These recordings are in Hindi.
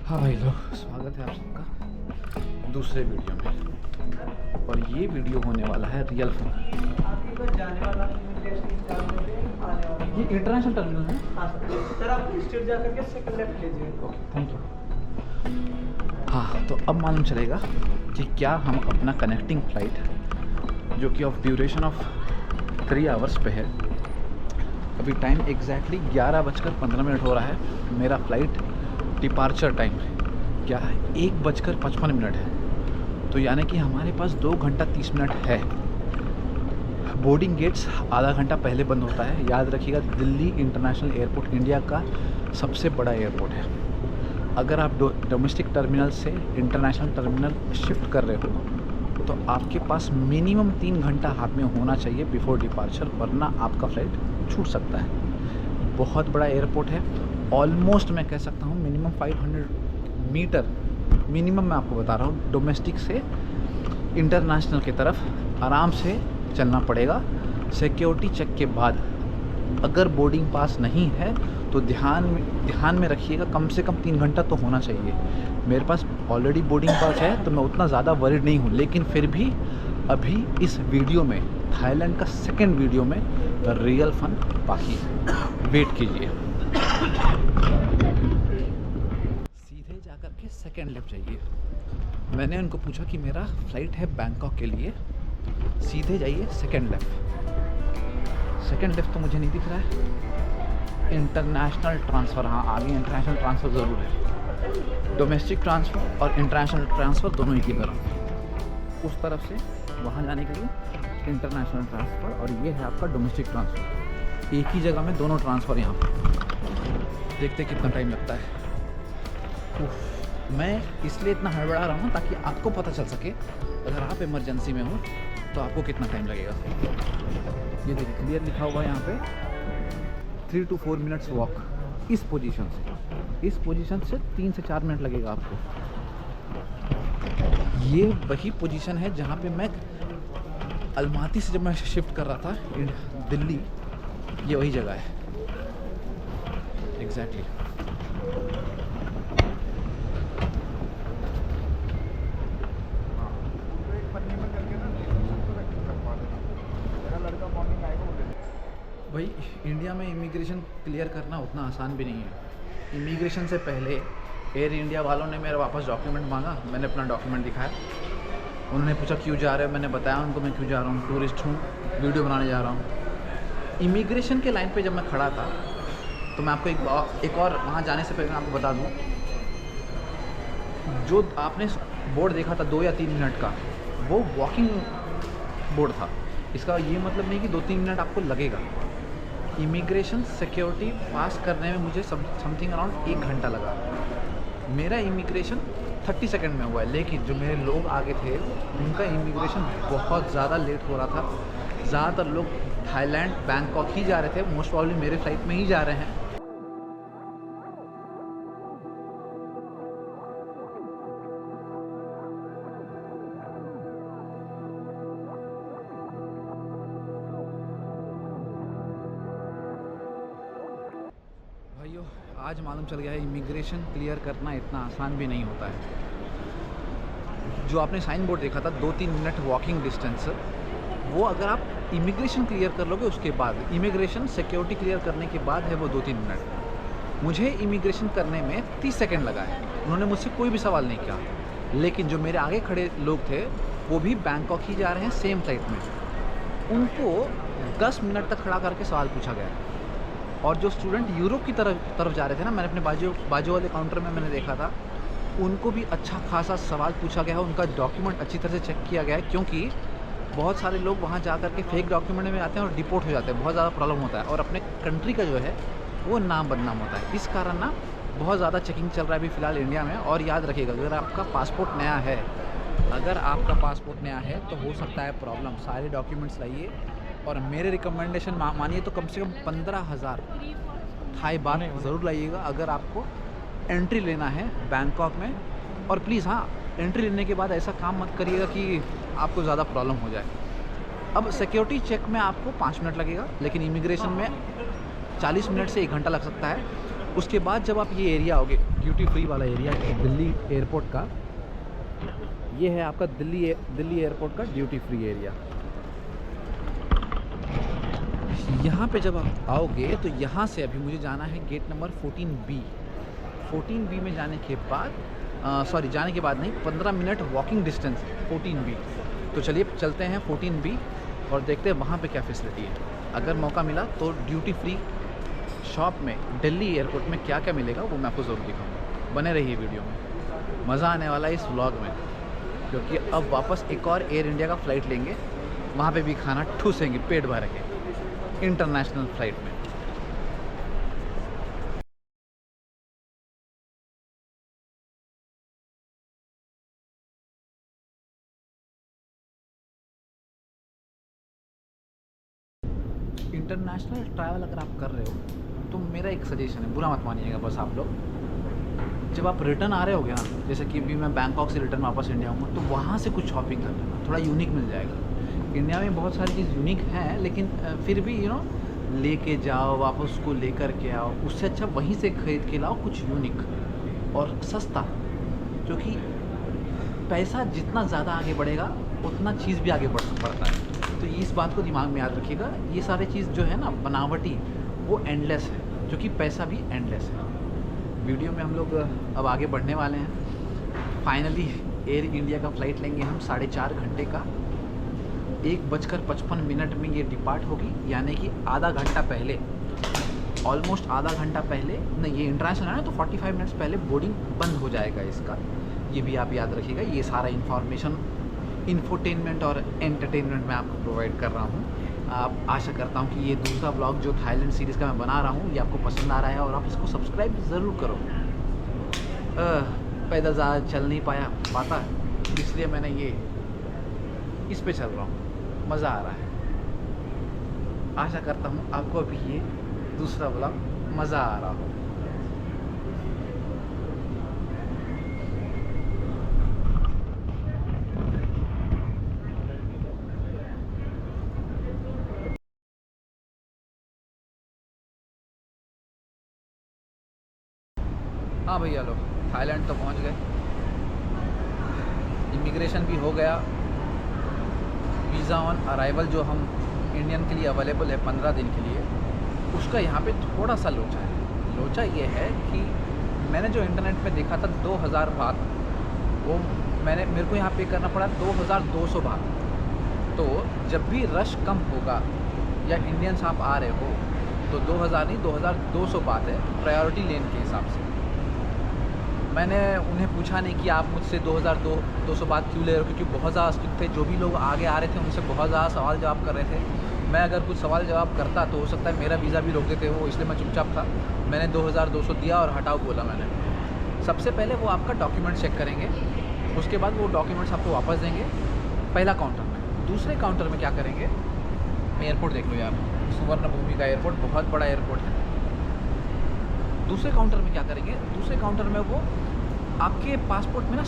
हाँ भाई लोग, स्वागत है आप सबका दूसरे वीडियो में। और ये वीडियो होने वाला है रियल फन। ये इंटरनेशनल टर्मिनल है। हाँ सर, आप स्ट्रेट जा करके सेकंड लेफ्ट लीजिए। Okay, thank you. हाँ, तो अब मालूम चलेगा कि क्या हम अपना कनेक्टिंग फ्लाइट जो कि ऑफ ड्यूरेशन ऑफ 3 आवर्स पे है, अभी टाइम एग्जैक्टली 11:15 हो रहा है। मेरा फ्लाइट डिपार्चर टाइम क्या है 1:55 है। तो यानी कि हमारे पास 2 घंटा 30 मिनट है। बोर्डिंग गेट्स आधा घंटा पहले बंद होता है। याद रखिएगा, दिल्ली इंटरनेशनल एयरपोर्ट इंडिया का सबसे बड़ा एयरपोर्ट है। अगर आप डोमेस्टिक टर्मिनल से इंटरनेशनल टर्मिनल शिफ्ट कर रहे हो तो आपके पास मिनिमम 3 घंटा हाथ में होना चाहिए बिफोर डिपार्चर, वरना आपका फ्लाइट छूट सकता है। बहुत बड़ा एयरपोर्ट है। ऑलमोस्ट मैं कह सकता हूँ मिनिमम 500 मीटर मिनिमम मैं आपको बता रहा हूँ डोमेस्टिक से इंटरनेशनल की तरफ आराम से चलना पड़ेगा। सिक्योरिटी चेक के बाद अगर बोर्डिंग पास नहीं है तो ध्यान में रखिएगा, कम से कम 3 घंटा तो होना चाहिए। मेरे पास ऑलरेडी बोर्डिंग पास है तो मैं उतना ज़्यादा वरीड नहीं हूँ, लेकिन फिर भी अभी इस वीडियो में, थाईलैंड का सेकंड वीडियो में रियल फन बाकी है। वेट कीजिए। सीधे जाकर के सेकंड लेफ्ट जाइए। मैंने उनको पूछा कि मेरा फ्लाइट है बैंकॉक के लिए, सीधे जाइए सेकंड लेफ्ट। सेकंड लेफ्ट तो मुझे नहीं दिख रहा है। इंटरनेशनल ट्रांसफ़र, हाँ आगे इंटरनेशनल ट्रांसफ़र ज़रूर है। डोमेस्टिक ट्रांसफ़र और इंटरनेशनल ट्रांसफ़र दोनों ही की तरफ, उस तरफ से वहाँ जाने के लिए इंटरनेशनल ट्रांसफ़र, और ये है आपका डोमेस्टिक ट्रांसफ़र। एक ही जगह में दोनों ट्रांसफ़र यहाँ पर। देखते कितना टाइम लगता है। मैं इसलिए इतना हड़बड़ा रहा हूँ ताकि आपको पता चल सके अगर आप इमरजेंसी में हो तो आपको कितना टाइम लगेगा। ये देखिए क्लियर लिखा हुआ है यहाँ पे 3 to 4 मिनट्स वॉक। इस पोजीशन से 3 से 4 मिनट लगेगा आपको। ये वही पोजीशन है जहाँ पे मैं अलमाती से जब मैं शिफ्ट कर रहा था दिल्ली, ये वही जगह है एग्जैक्टली। भाई इंडिया में इमिग्रेशन क्लियर करना उतना आसान भी नहीं है। इमिग्रेशन से पहले एयर इंडिया वालों ने मेरा वापस डॉक्यूमेंट मांगा। मैंने अपना डॉक्यूमेंट दिखाया। उन्होंने पूछा क्यों जा रहे हो, मैंने बताया उनको मैं क्यों जा रहा हूँ, टूरिस्ट हूँ, वीडियो बनाने जा रहा हूँ। इमिग्रेशन के लाइन पे जब मैं खड़ा था तो मैं आपको एक और वहाँ जाने से पहले मैं आपको बता दूँ, जो आपने बोर्ड देखा था 2 या 3 मिनट का, वो वॉकिंग बोर्ड था। इसका ये मतलब नहीं कि 2-3 मिनट आपको लगेगा। इमिग्रेशन सिक्योरिटी पास करने में मुझे समथिंग अराउंड 1 घंटा लगा। मेरा इमिग्रेशन 30 सेकंड में हुआ है, लेकिन जो मेरे लोग आगे थे उनका इमिग्रेशन बहुत ज़्यादा लेट हो रहा था। ज़्यादातर लोग थाईलैंड बैंकॉक ही जा रहे थे, मोस्ट प्रॉब्ली मेरे फ्लाइट में ही जा रहे हैं। भाइयों, आज मालूम चल गया है इमिग्रेशन क्लियर करना इतना आसान भी नहीं होता है। जो आपने साइन बोर्ड देखा था 2-3 मिनट वॉकिंग डिस्टेंस, वो अगर आप इमिग्रेशन क्लियर कर लोगे उसके बाद, इमिग्रेशन सिक्योरिटी क्लियर करने के बाद है वो 2-3 मिनट। मुझे इमिग्रेशन करने में 30 सेकंड लगा है। उन्होंने मुझसे कोई भी सवाल नहीं किया, लेकिन जो मेरे आगे खड़े लोग थे वो भी बैंकॉक ही जा रहे हैं सेम फ्लाइट में। उनको 10 मिनट तक खड़ा करके सवाल पूछा गया। और जो स्टूडेंट यूरोप की तरफ जा रहे थे ना, मैंने अपने बाजू वाले काउंटर में मैंने देखा था, उनको भी अच्छा खासा सवाल पूछा गया है। उनका डॉक्यूमेंट अच्छी तरह से चेक किया गया है, क्योंकि बहुत सारे लोग वहाँ जा कर के फेक डॉक्यूमेंट में आते हैं और डिपोर्ट हो जाते हैं। बहुत ज़्यादा प्रॉब्लम होता है और अपने कंट्री का जो है वो नाम बदनाम होता है। इस कारण ना बहुत ज़्यादा चेकिंग चल रहा है अभी फ़िलहाल इंडिया में। और याद रखिएगा, अगर आपका पासपोर्ट नया है तो हो सकता है प्रॉब्लम। सारे डॉक्यूमेंट्स लाइए, और मेरे रिकमेंडेशन मानिए तो कम से कम 15,000 थाई बात ज़रूर लाइएगा अगर आपको एंट्री लेना है बैंकॉक में। और प्लीज़ हाँ, एंट्री लेने के बाद ऐसा काम मत करिएगा कि आपको ज़्यादा प्रॉब्लम हो जाए। अब सिक्योरिटी चेक में आपको 5 मिनट लगेगा, लेकिन इमिग्रेशन में 40 मिनट से 1 घंटा लग सकता है। उसके बाद जब आप ये एरिया आओगे, ड्यूटी फ्री वाला एरिया दिल्ली एयरपोर्ट का, ये है आपका दिल्ली एयरपोर्ट का ड्यूटी फ्री एरिया। यहाँ पे जब आप आओगे तो यहाँ से अभी मुझे जाना है गेट नंबर 14B। 14B में जाने के बाद जाने के बाद नहीं, 15 मिनट वॉकिंग डिस्टेंस 14B। तो चलिए चलते हैं 14B और देखते हैं वहाँ पे क्या फैसिलिटी है। अगर मौका मिला तो ड्यूटी फ्री शॉप में दिल्ली एयरपोर्ट में क्या क्या मिलेगा वो मैं आपको ज़रूर दिखाऊंगा। बने रहिए वीडियो में, मज़ा आने वाला है इस व्लॉग में, क्योंकि अब वापस एक और एयर इंडिया का फ़्लाइट लेंगे, वहाँ पे भी खाना ठूसेंगे पेट भर के इंटरनेशनल फ़्लाइट में। इंटरनेशनल ट्रैवल अगर आप कर रहे हो तो मेरा एक सजेशन है, बुरा मत मानिएगा बस आप लोग, जब आप रिटर्न आ रहे होगे ना, जैसे कि अभी मैं बैंकॉक से रिटर्न वापस इंडिया आऊँगा, तो वहाँ से कुछ शॉपिंग कर लेना, थोड़ा यूनिक मिल जाएगा। इंडिया में बहुत सारी चीज़ यूनिक हैं, लेकिन फिर भी लेके जाओ, वापस उसको लेकर के आओ, उससे अच्छा वहीं से ख़रीद के लाओ कुछ यूनिक और सस्ता, क्योंकि पैसा जितना ज़्यादा आगे बढ़ेगा उतना चीज़ भी आगे बढ़ता है। तो इस बात को दिमाग में याद रखिएगा। ये सारे चीज़ जो है ना बनावटी, वो एंडलेस है, जो कि पैसा भी एंडलेस है। वीडियो में हम लोग अब आगे बढ़ने वाले हैं। फाइनली एयर इंडिया का फ़्लाइट लेंगे हम 4.5 घंटे का, 1:55 में ये डिपार्ट होगी, यानी कि आधा घंटा पहले, ऑलमोस्ट आधा घंटा पहले नहीं, ये इंटरनेशनल है ना, तो 45 मिनट्स पहले बोर्डिंग बंद हो जाएगा इसका। ये भी आप याद रखिएगा। ये सारा इन्फॉर्मेशन, इन्फोटेनमेंट और एंटरटेनमेंट मैं आपको प्रोवाइड कर रहा हूँ। आप आशा करता हूँ कि ये दूसरा ब्लॉग जो थाईलैंड सीरीज़ का मैं बना रहा हूँ ये आपको पसंद आ रहा है और आप इसको सब्सक्राइब ज़रूर करो। पैदल ज़्यादा चल नहीं पाता, इसलिए मैंने ये इस पे चल रहा हूँ, मज़ा आ रहा है। आशा करता हूँ आपको भी ये दूसरा ब्लॉग मज़ा आ रहा हो। हाँ भैया लोग, थाईलैंड तो पहुँच गए, इमिग्रेशन भी हो गया। वीज़ा ऑन अराइवल जो हम इंडियन के लिए अवेलेबल है 15 दिन के लिए, उसका यहाँ पे थोड़ा सा लोचा है। लोचा ये है कि मैंने जो इंटरनेट पे देखा था 2000 बात, वो मेरे को यहाँ पे करना पड़ा 2200 बात। तो जब भी रश कम होगा या इंडियन्स आप आ रहे हो तो 2000 नहीं 2200 बात है, प्रायोरिटी लेन के हिसाब से। मैंने उन्हें पूछा नहीं कि आप मुझसे 2200 बात क्यों ले रहे हो, क्योंकि बहुत ज़्यादा स्ट्रिक्ट थे। जो भी लोग आगे आ रहे थे उनसे बहुत ज़्यादा सवाल जवाब कर रहे थे। मैं अगर कुछ सवाल जवाब करता तो हो सकता है मेरा वीज़ा भी रोक देते वो, इसलिए मैं चुपचाप था। मैंने 2200 दिया और हटाओ बोला मैंने। सबसे पहले वो आपका डॉक्यूमेंट चेक करेंगे, उसके बाद वो डॉक्यूमेंट्स आपको वापस देंगे पहला काउंटर में। दूसरे काउंटर में क्या करेंगे, एयरपोर्ट देख लो यार, सुवर्णभूमि का एयरपोर्ट बहुत बड़ा एयरपोर्ट है। दूसरे काउंटर में क्या करेंगे, दूसरे काउंटर में वो आपके पासपोर्ट में ना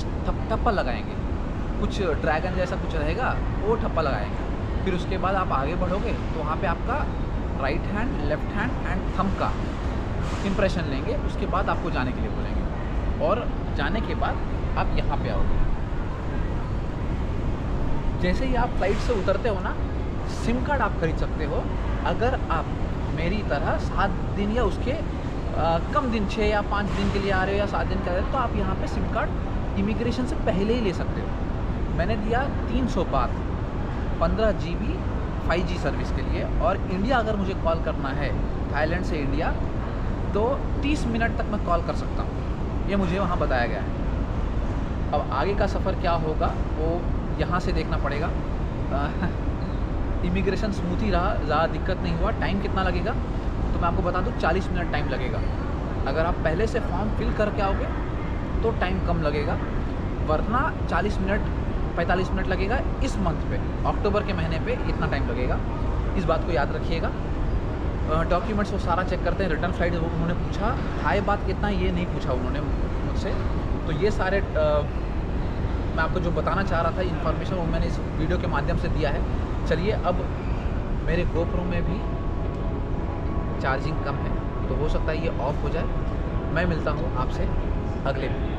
ठप्पा लगाएंगे, कुछ ड्रैगन जैसा कुछ रहेगा, वो ठप्पा लगाएंगे। फिर उसके बाद आप आगे बढ़ोगे तो वहाँ पे आपका right hand, left hand and thumb का इम्प्रेशन लेंगे। उसके बाद आपको जाने के लिए बोलेंगे और जाने के बाद आप यहाँ पे आओगे। जैसे ही आप फ्लाइट से उतरते हो ना, सिम कार्ड आप खरीद सकते हो। अगर आप मेरी तरह 7 दिन या उसके कम दिन 6 या 5 दिन के लिए आ रहे हो या 7 दिन के लिए, तो आप यहाँ पे सिम कार्ड इमिग्रेशन से पहले ही ले सकते हो। मैंने दिया 300 बात 15 GB 5G सर्विस के लिए, और इंडिया अगर मुझे कॉल करना है थाईलैंड से इंडिया तो 30 मिनट तक मैं कॉल कर सकता हूँ, ये मुझे वहाँ बताया गया है। अब आगे का सफ़र क्या होगा वो यहाँ से देखना पड़ेगा। इमिग्रेशन स्मूथ ही रहा, ज़्यादा दिक्कत नहीं हुआ। टाइम कितना लगेगा तो मैं आपको बता दूँ, 40 मिनट टाइम लगेगा। अगर आप पहले से फॉर्म फिल करके आओगे तो टाइम कम लगेगा, वरना 40 मिनट 45 मिनट लगेगा। इस मंथ पे, अक्टूबर के महीने पे इतना टाइम लगेगा, इस बात को याद रखिएगा। डॉक्यूमेंट्स वो सारा चेक करते हैं। रिटर्न फ्लाइट वो उन्होंने पूछा, हाई बात कितना ये नहीं पूछा उन्होंने मुझसे। तो ये सारे मैं आपको जो बताना चाह रहा था इन्फॉर्मेशन, वो मैंने इस वीडियो के माध्यम से दिया है। चलिए अब मेरे गोप्रो में भी चार्जिंग कम है, तो हो सकता है ये ऑफ हो जाए। मैं मिलता हूँ आपसे अगले वीडियो।